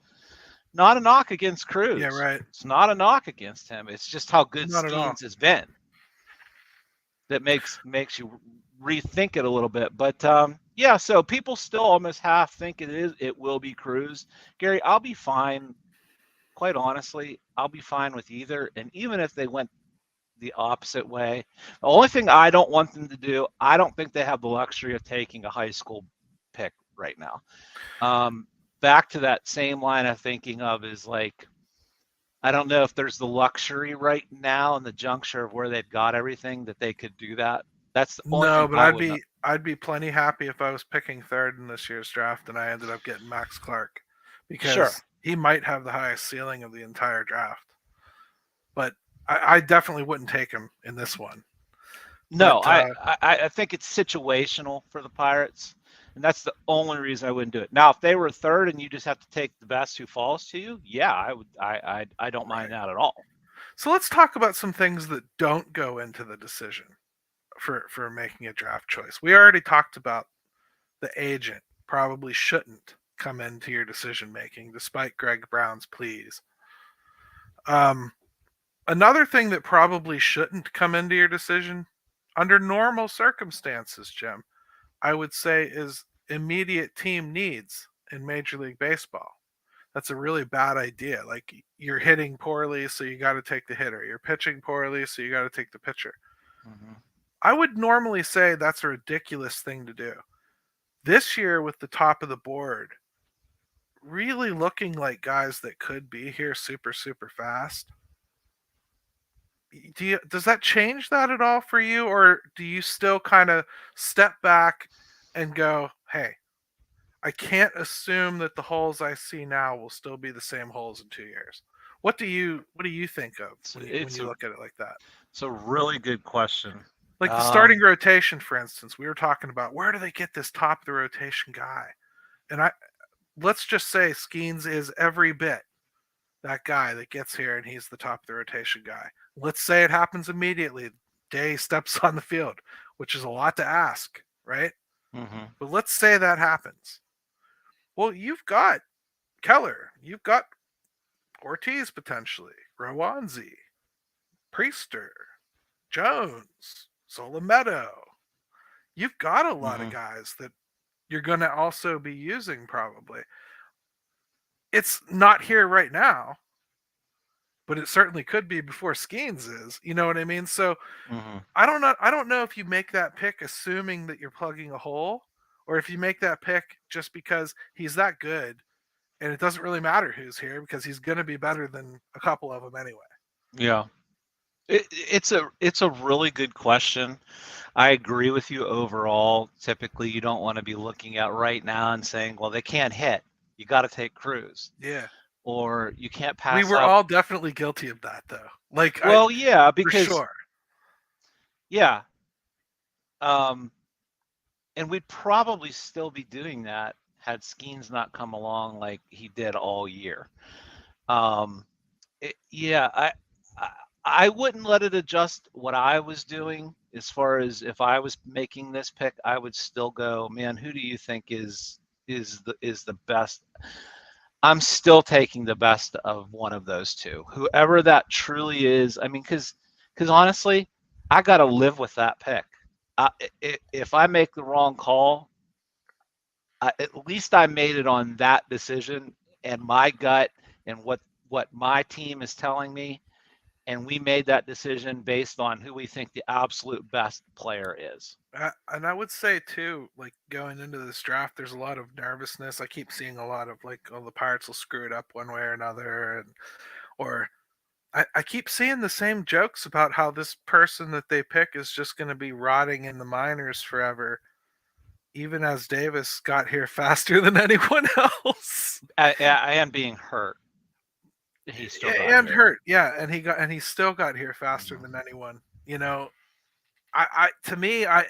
Not a knock against Cruz. Yeah, right. It's not a knock against him. It's just how good Not at all. Skeens has been that makes you rethink it a little bit. But yeah, so people still almost half think it will be Cruz. Gary, I'll be fine. Quite honestly, I'll be fine with either. And even if they went the opposite way, the only thing I don't want them to do, I don't think they have the luxury of taking a high school pick right now. Back to that same line of thinking of is like, I don't know if there's the luxury right now in the juncture of where they've got everything that they could do that. That's the only No, thing but I wouldn't. I'd be plenty happy if I was picking third in this year's draft and I ended up getting Max Clark Sure. because he might have the highest ceiling of the entire draft. But I definitely wouldn't take him in this one. No, But I think it's situational for the Pirates, and that's the only reason I wouldn't do it. Now, if they were third and you just have to take the best who falls to you, yeah, I would. I don't mind that at all. so let's talk about some things that don't go into the decision for making a draft choice. We already talked about the agent probably shouldn't come into your decision making, despite Greg Brown's pleas. Another thing that probably shouldn't come into your decision under normal circumstances, Jim, I would say is immediate team needs in Major League Baseball. That's a really bad idea. Like you're hitting poorly, so you got to take the hitter. You're pitching poorly, so you got to take the pitcher. Mm-hmm. I would normally say that's a ridiculous thing to do. This year, with the top of the board, really looking like guys that could be here super, super fast. Does that change that at all for you, or do you still kind of step back and go, "Hey, I can't assume that the holes I see now will still be the same holes in 2 years." What do you think of when you look at it like that? It's a really good question. Like the starting rotation, for instance, we were talking about where do they get this top of the rotation guy, and let's just say Skeens is every bit that guy that gets here and he's the top of the rotation guy. Let's say it happens immediately. Day steps on the field, which is a lot to ask, right? Mm-hmm. But let's say that happens. Well, you've got Keller, you've got Ortiz potentially, Rowanzi, Priester, Jones, Solometo. You've got a lot of guys that you're going to also be using probably. It's not here right now, but it certainly could be before Skeens is. You know what I mean? So I don't know if you make that pick assuming that you're plugging a hole, or if you make that pick just because he's that good, and it doesn't really matter who's here because he's going to be better than a couple of them anyway. Yeah, it's a really good question. I agree with you overall. Typically, you don't want to be looking at right now and saying, "Well, they can't hit. You got to take Cruz." Yeah. Or you can't pass. We were all definitely guilty of that, though. Like, well, yeah, because for sure. Yeah. Um, and we'd probably still be doing that had Skeens not come along like he did all year. Um, yeah, I I wouldn't let it adjust what I was doing as far as if I was making this pick, I would still go, man, who do you think is the best? I'm still taking the best of one of those two. Whoever that truly is, I mean, because honestly, I got to live with that pick. If I make the wrong call, at least I made it on that decision and my gut and what my team is telling me, and we made that decision based on who we think the absolute best player is. And I would say too, like going into this draft, there's a lot of nervousness. I keep seeing a lot of like, oh, the Pirates will screw it up one way or another, and or I keep seeing the same jokes about how this person that they pick is just going to be rotting in the minors forever, even as Davis got here faster than anyone else. And being hurt, he still got And here. hurt, yeah, and he still got here faster than anyone. You know, I to me, I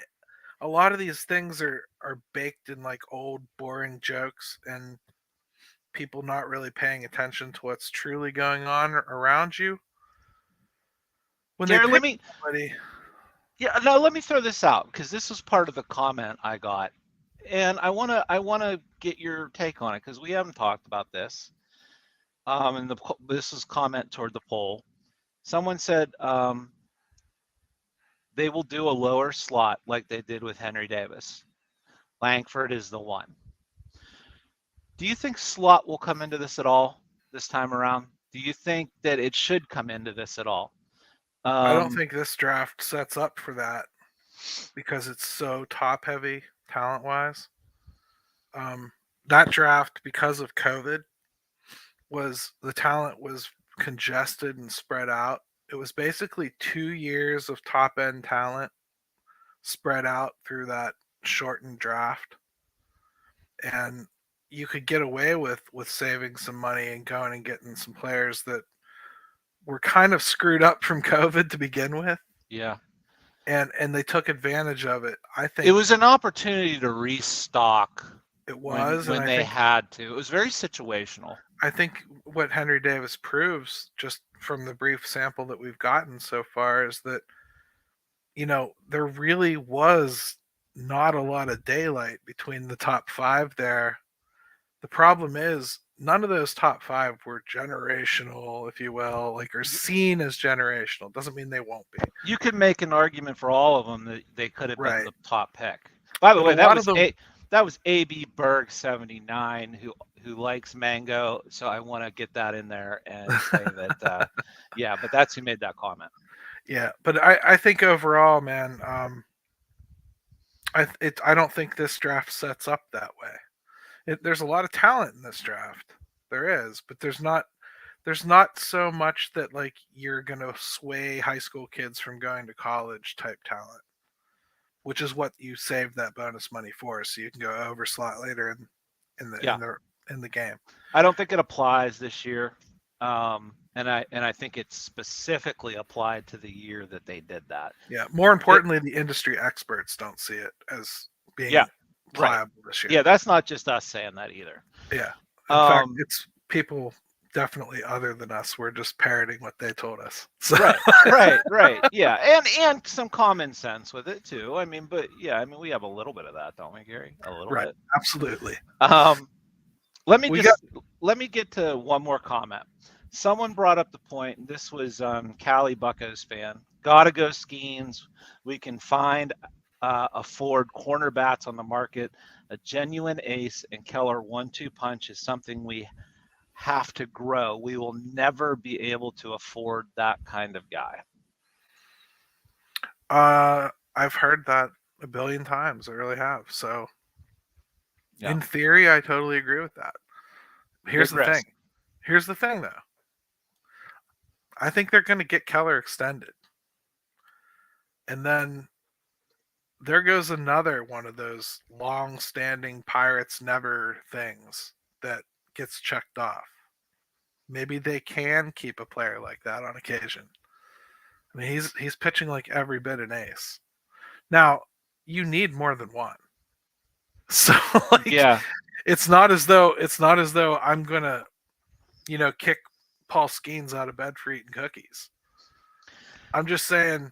a lot of these things are baked in like old boring jokes and people not really paying attention to what's truly going on around you when they Gary, pick somebody. let me throw this out because this was part of the comment I got, and I wanna get your take on it because we haven't talked about this. And this is comment toward the poll. Someone said they will do a lower slot like they did with Henry Davis. Langford is the one. Do you think slot will come into this at all this time around? Do you think that it should come into this at all? I don't Um, think this draft sets up for that because it's so top heavy talent wise. Um, that draft, because of COVID, was the talent was congested and spread out. It was basically 2 years of top end talent spread out through that shortened draft, and you could get away with saving some money and going and getting some players that were kind of screwed up from COVID to begin with, yeah, and they took advantage of it. I it think was an opportunity to restock it when was, and when they had to. It was very situational. I think what Henry Davis proves, just from the brief sample that we've gotten so far, is that there really was not a lot of daylight between the top five there. The problem is none of those top five were generational, if you will, like are seen as generational. Doesn't mean they won't be. You could make an argument for all of them that they could have been Right. the top pick. By the But a way, lot of them, that was AB Berg 79 who likes mango. So I want to get that in there and say that yeah, but that's who made that comment. yeah. But I think overall, man, I don't think this draft sets up that way. There's a lot of talent in this draft. There is, but there's not so much that like you're gonna sway high school kids from going to college type talent, which is what you save that bonus money for, so you can go over slot later in the Yeah, in the in the game. I don't think it applies this year. And I think it's specifically applied to the year that they did that. Yeah. More It, importantly, the industry experts don't see it as yeah, being right. pliable this year. Yeah, that's not just us saying that either. Yeah. In fact, Um, it's people definitely other than us. We're just parroting what they told us. So right. Yeah, and some common sense with it too. I mean, but yeah, I mean, we have a little bit of that, don't we, Gary? A little right, bit. absolutely. Um, let me We got just let me get to one more comment. Someone brought up the point, and this was Callie Bucko's fan. Gotta go Skeens. We can find afford cornerbacks on the market. A genuine ace and Keller 1-2 punch is something we have to grow. We will never be able to afford that kind of guy. I've heard that a billion times. I really have. So Yeah, in theory, I totally agree with that. Here's big the thing. risk. Here's the thing, though. I think they're going to get Keller extended, and then there goes another one of those long-standing Pirates never things that gets checked off. Maybe they can keep a player like that on occasion. I mean, he's pitching like every bit an ace. Now, you need more than one. So like Yeah. it's not as though I'm gonna, kick Paul Skeens out of bed for eating cookies. I'm just saying,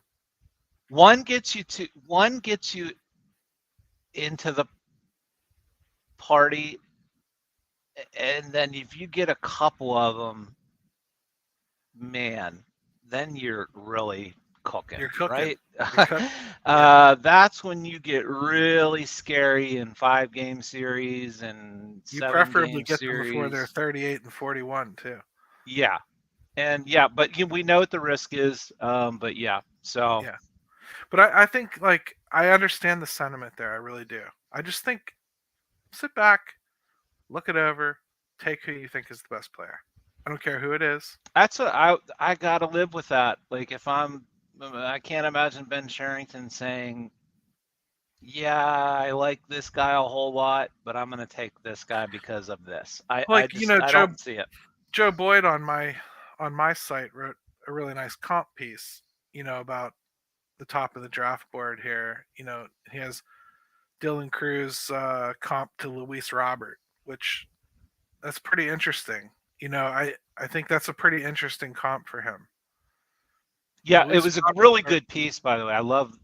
One gets you into the party, and then if you get a couple of them, man, then you're really cooking, you're cooking. right? You're cooking. Yeah. That's when you get really scary in 5 game series and You seven preferably game get them before they're series. 38 and 41 too. Yeah, and yeah, but we know what the risk is. But yeah, so Yeah. But I think like I understand the sentiment there. I really do. I just think sit back, look it over, take who you think is the best player. I don't care who it is. that's what I gotta live with that. Like if I can't imagine Ben Sherrington saying, "Yeah, I like this guy a whole lot, but I'm gonna take this guy because of this." I Like, just I Joe don't see it. Joe Boyd on my site wrote a really nice comp piece, about the top of the draft board here. He has Dylan Cruz comp to Luis Robert, which that's pretty interesting. I think that's a pretty interesting comp for him. Yeah, it Luis was a Robert. really good piece, by the way. I love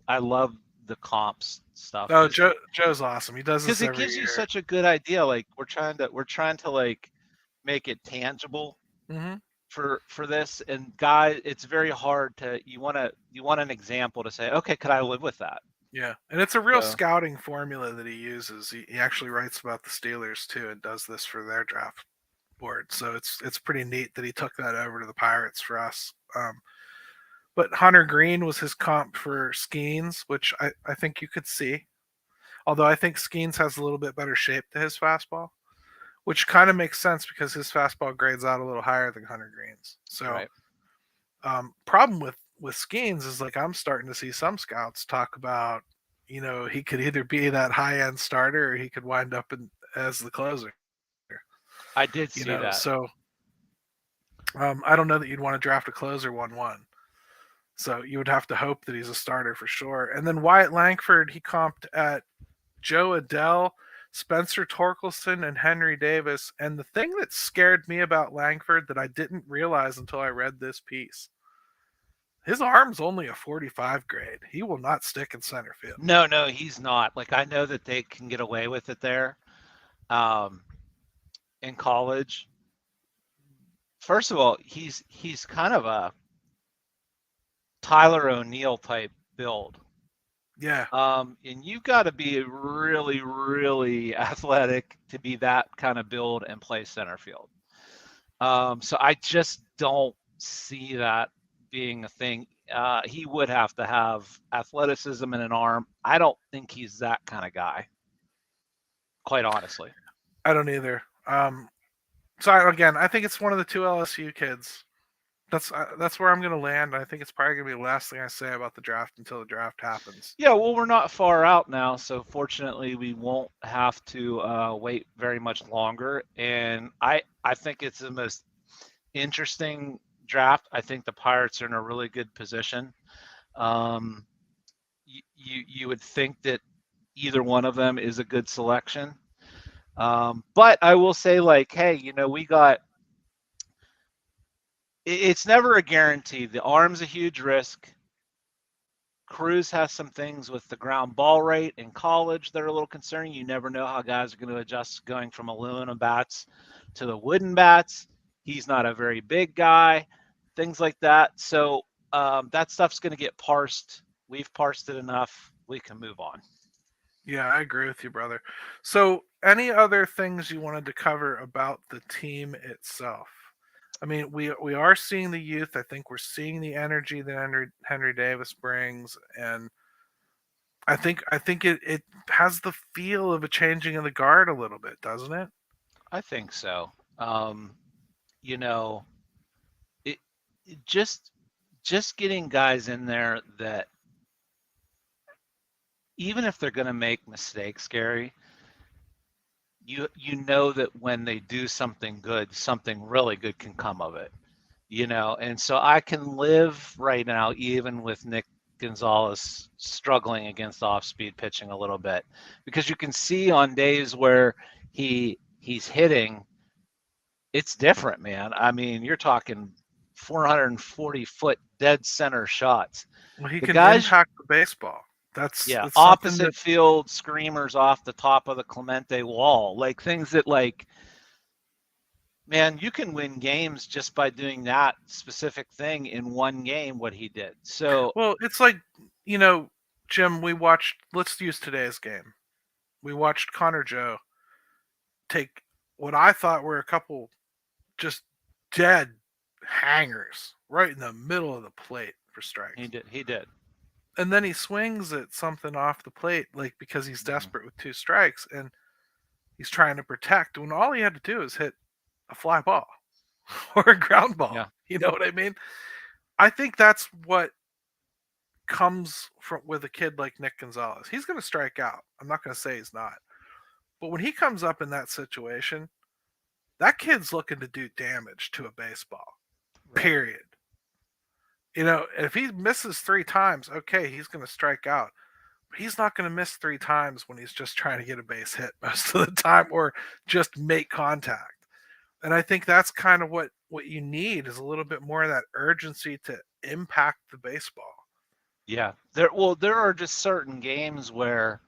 the comps stuff Oh, because Joe's awesome. He does this it every gives you year. such a good idea. Like we're trying to like make it tangible Hmm. for this. And guys, it's very hard to you want an example to say, okay, could I live with that? Yeah, and it's a real So scouting formula that he uses. He actually writes about the Steelers too, and does this for their draft board. So it's pretty neat that he took that over to the Pirates for us. But Hunter Green was his comp for Skeens, which I think you could see. Although I think Skeens has a little bit better shape to his fastball, which kind of makes sense because his fastball grades out a little higher than Hunter Green's. So right. problem with Skeens is like I'm starting to see some scouts talk about, he could either be that high end starter or he could wind up as the closer. I did see that. So I don't know that you'd want to draft a closer 1-1. So you would have to hope that he's a starter for sure. And then Wyatt Langford, he comped at Joe Adell, Spencer Torkelson, and Henry Davis. And the thing that scared me about Langford that I didn't realize until I read this piece, his arm's only a 45 grade. He will not stick in center field. No, he's not. Like I know that they can get away with it there, um, in college. First of all, he's kind of a Tyler O'Neill type build. Yeah. And you've got to be really, really athletic to be that kind of build and play center field. So I just don't see that being a thing. He would have to have athleticism and an arm. I don't think he's that kind of guy, quite honestly. I don't either. So again, I think it's one of the two LSU kids. That's where I'm going to land. I think it's probably going to be the last thing I say about the draft until the draft happens. Yeah, well, we're not far out now, so fortunately, we won't have to wait very much longer. And I think it's the most interesting draft. I think the Pirates are in a really good position. Um, you would think that either one of them is a good selection. But I will say, like, hey, we got. It's never a guarantee. The arm's a huge risk. Cruz has some things with the ground ball rate in college that are a little concerning. You never know how guys are going to adjust going from aluminum bats to the wooden bats. He's not a very big guy, things like that. So that stuff's going to get parsed. We've parsed it enough. We can move on. Yeah, I agree with you, brother. So, any other things you wanted to cover about the team itself? I mean, we are seeing the youth. I think we're seeing the energy that Henry Davis brings, and I think it has the feel of a changing of the guard a little bit, doesn't it? I think so. You know, it just getting guys in there that even if they're going to make mistakes, Gary, you know that when they do something good, something really good can come of it. And so I can live right now even with Nick Gonzalez struggling against off-speed pitching a little bit, because you can see on days where he's hitting, it's different, man. I mean, you're talking 440-foot dead center shots. Well, he The can guys, impact the baseball. That's yeah, it's something that opposite field screamers off the top of the Clemente wall, like things that, like, man, you can win games just by doing that specific thing in one game, what he did. So, well, it's like, you know, Jim, let's use today's game. We watched Connor Joe take what I thought were a couple just dead hangers right in the middle of the plate for strikes. he did. And then he swings at something off the plate, like because he's Mhm. desperate with 2 strikes and he's trying to protect when all he had to do is hit a fly ball or a ground ball. Yeah. You know what I mean? I think that's what comes from with a kid like Nick Gonzalez. He's going to strike out. I'm not going to say he's not. But when he comes up in that situation, that kid's looking to do damage to a baseball. Right. Period. If he misses 3 times, okay, he's going to strike out. But he's not going to miss 3 times when he's just trying to get a base hit most of the time or just make contact. And I think that's kind of what you need is a little bit more of that urgency to impact the baseball. Yeah. There are just certain games where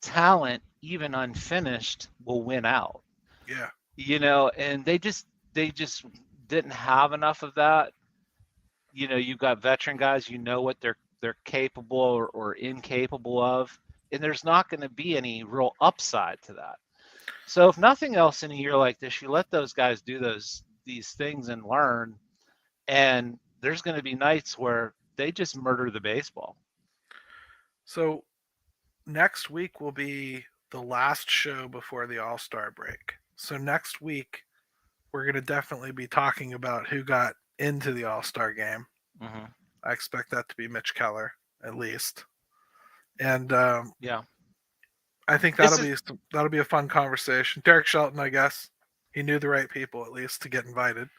talent, even unfinished, will win out. Yeah. And they just didn't have enough of that. You've got veteran guys, what they're capable or incapable of, and there's not going to be any real upside to that. So if nothing else, in a year like this, you let those guys do these things and learn, and there's going to be nights where they just murder the baseball. So next week will be the last show before the All-Star break. So next week we're going to definitely be talking about who got into the All-Star game. Mm-hmm. I expect that to be Mitch Keller at least. And Yeah, I think that'll be a fun conversation. Derek Shelton, I guess, he knew the right people at least to get invited.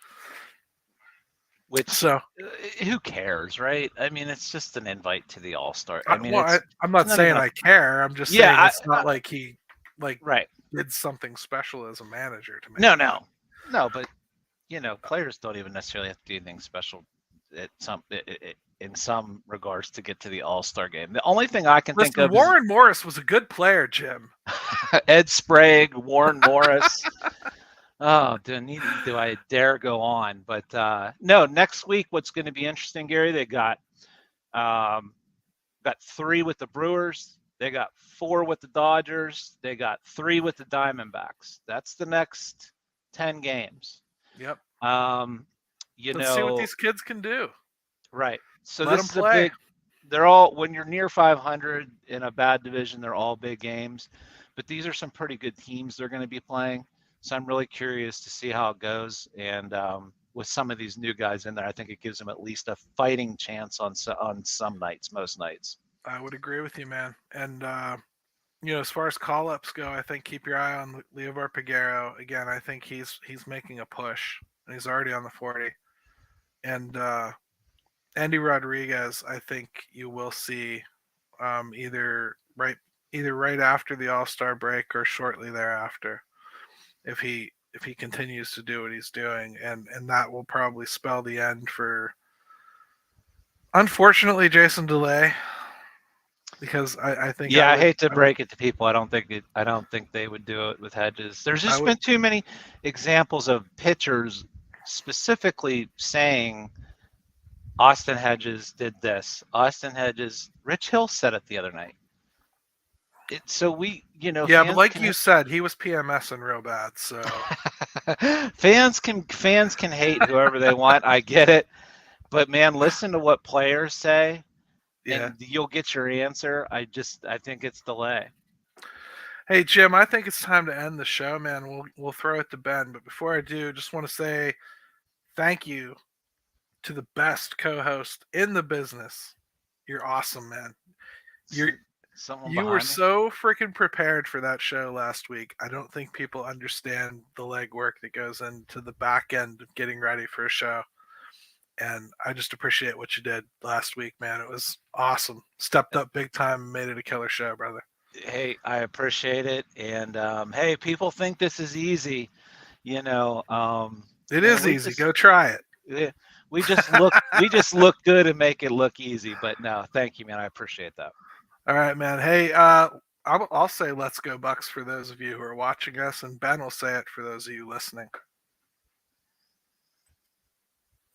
which So who cares, right? I mean, it's just an invite to the All-Star. I mean, I'm not saying I care. I'm just saying it's not like he right. did something special as a manager to make. No, but players don't even necessarily have to do anything special in some regards to get to the All-Star game. The only thing I can think of Warren Morris was a good player, Jim. Ed Sprague, Warren Morris. Oh, do I dare go on? But no, next week, what's going to be interesting, Gary? They got 3 with the Brewers. They got 4 with the Dodgers. They got 3 with the Diamondbacks. That's the next 10 games. Yep. Let's see what these kids can do. Right. So Let this them is play. They're all, when you're near 500 in a bad division, they're all big games. But these are some pretty good teams they're going to be playing. So I'm really curious to see how it goes. And with some of these new guys in there, I think it gives them at least a fighting chance on some nights, most nights. I would agree with you, man. And as far as call-ups go, I think keep your eye on Leobar Peguero. Again, I think he's making a push, and he's already on the 40. And Andy Rodriguez, I think you will see either right after the All-Star break or shortly thereafter, if he continues to do what he's doing, and that will probably spell the end for, unfortunately, Jason DeLay. Because I think I hate to break it to people. I don't think they would do it with Hedges. There's just been too many examples of pitchers specifically saying Austin Hedges did this. Rich Hill said it the other night. Yeah, but like you said, he was PMSing real bad. So fans can hate whoever they want. I get it, but man, listen to what players say. Yeah. And you'll get your answer. I think it's DeLay. Hey Jim, I think it's time to end the show, man. We'll throw it to Ben, but before I do, just want to say thank you to the best co-host in the business. You're awesome, man. Someone You were behind me. so freaking prepared for that show last week. I don't think people understand the legwork that goes into the back end of getting ready for a show. And I just appreciate what you did last week, man. It was awesome. Stepped up big time and made it a killer show, brother. Hey, I appreciate it. And hey, people think this is easy. You know, It man, is easy. Go try it. we just look good and make it look easy. But no, thank you, man. I appreciate that. All right, man. Hey, I'll say "Let's go Bucks" for those of you who are watching us, and Ben will say it for those of you listening.